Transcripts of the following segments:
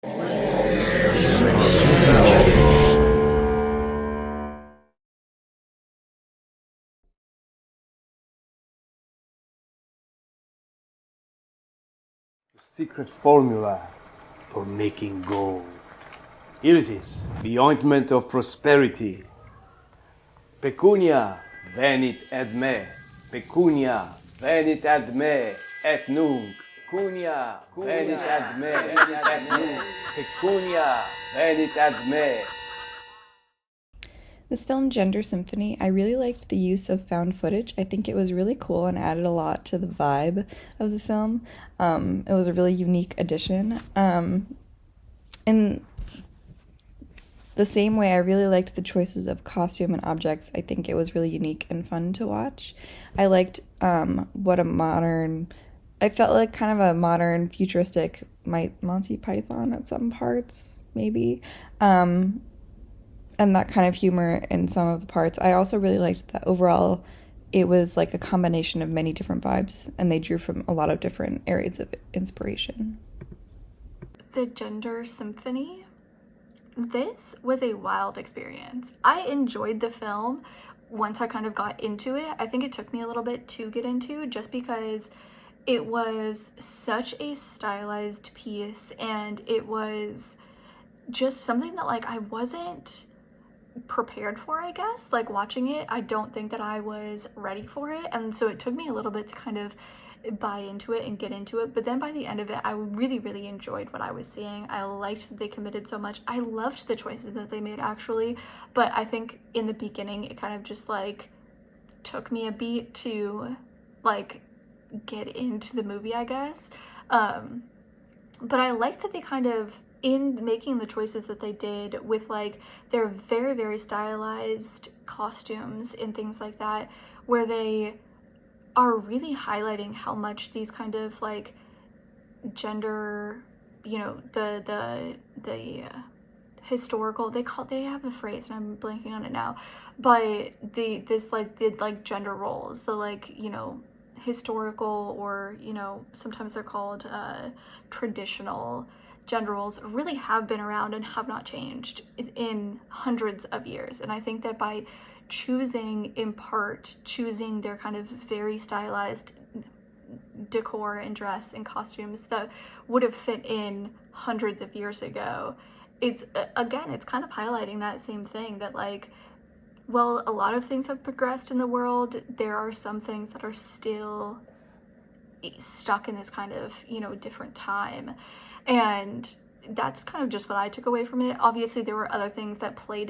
Secret formula for making gold. Here it is, the ointment of prosperity. Pecunia venit ad me, pecunia venit ad me, et nunc. Pecunia venit ad me, et nunc. Pecunia venit ad me. This film, Gender Symphony, I really liked the use of found footage. I think it was really cool and added a lot to the vibe of the film. It was a really unique addition. In the same way, I really liked the choices of costume and objects. I think it was really unique and fun to watch. I liked I felt like kind of a modern, futuristic Monty Python at some parts, maybe. And that kind of humor in some of the parts. I also really liked that overall it was like a combination of many different vibes, and they drew from a lot of different areas of inspiration. The Gender Symphony. This was a wild experience. I enjoyed the film once I kind of got into it. I think it took me a little bit to get into, just because it was such a stylized piece, and it was just something that like I wasn't prepared for, I guess. Like watching it, I don't think that I was ready for it, and so it took me a little bit to kind of buy into it and get into it. But then by the end of it, I really enjoyed what I was seeing. I liked that they committed so much. I loved the choices that they made, actually, but I think in the beginning it kind of just like took me a beat to like get into the movie, I guess. But I liked that they kind of, in making the choices that they did with like their very stylized costumes and things like that, where they are really highlighting how much these kind of like gender, you know, the historical, they have a phrase and I'm blanking on it now, but the gender roles, the like, you know, historical, or you know, sometimes they're called traditional gender roles, really have been around and have not changed in hundreds of years. And I think that by choosing their kind of very stylized decor and dress and costumes that would have fit in hundreds of years ago, it's kind of highlighting that same thing, that like, well, a lot of things have progressed in the world. There are some things that are still stuck in this kind of, you know, different time. And that's kind of just what I took away from it. Obviously, there were other things that played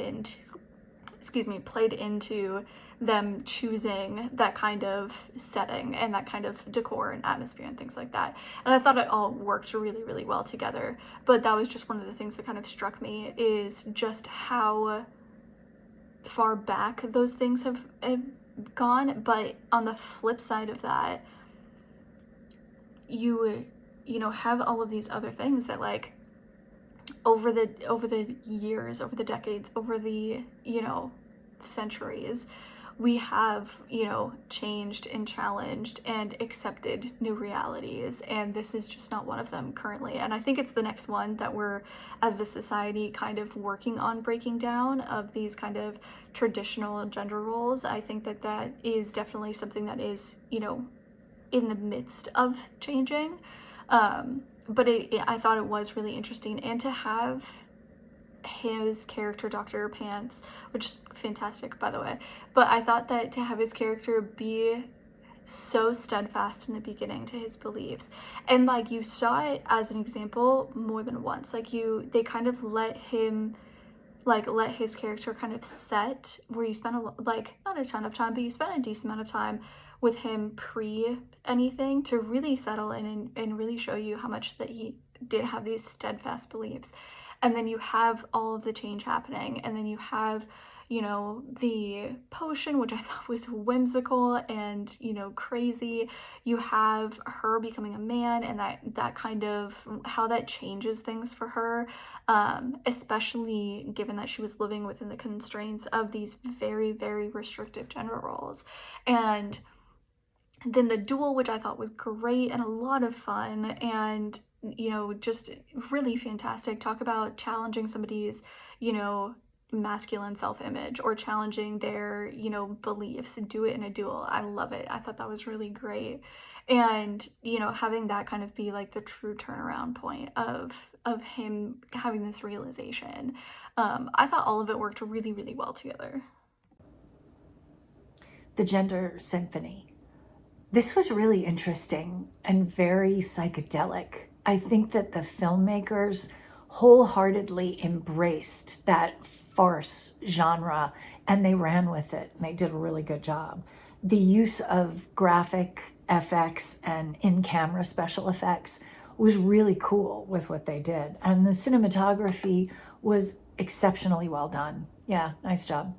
into them choosing that kind of setting and that kind of decor and atmosphere and things like that. And I thought it all worked really well together. But that was just one of the things that kind of struck me, is just how far back those things have gone. But on the flip side of that, you know, have all of these other things that like over the years, over the decades, over the, you know, centuries, we have, you know, changed and challenged and accepted new realities, and this is just not one of them currently. And I think it's the next one that we're, as a society, kind of working on breaking down, of these kind of traditional gender roles. I think that that is definitely something that is, you know, in the midst of changing. But I thought it was really interesting, and to have his character, Dr. Pants, which is fantastic, by the way, but I thought that to have his character be so steadfast in the beginning to his beliefs, and like you saw it as an example more than once, like they kind of let his character kind of set, where you spent not a ton of time, but you spent a decent amount of time with him pre anything, to really settle in and really show you how much that he did have these steadfast beliefs. And then you have all of the change happening, and then you have, you know, the potion, which I thought was whimsical and, you know, crazy. You have her becoming a man, and that kind of, how that changes things for her, especially given that she was living within the constraints of these very restrictive gender roles. And then the duel, which I thought was great and a lot of fun, and just really fantastic. Talk about challenging somebody's, masculine self-image, or challenging their, beliefs. Do it in a duel. I love it. I thought that was really great. And, having that kind of be like the true turnaround point of him having this realization. I thought all of it worked really, really well together. The Gender Symphony. This was really interesting and very psychedelic. I think that the filmmakers wholeheartedly embraced that farce genre and they ran with it, and they did a really good job. The use of graphic FX and in-camera special effects was really cool with what they did. And the cinematography was exceptionally well done. Yeah, nice job.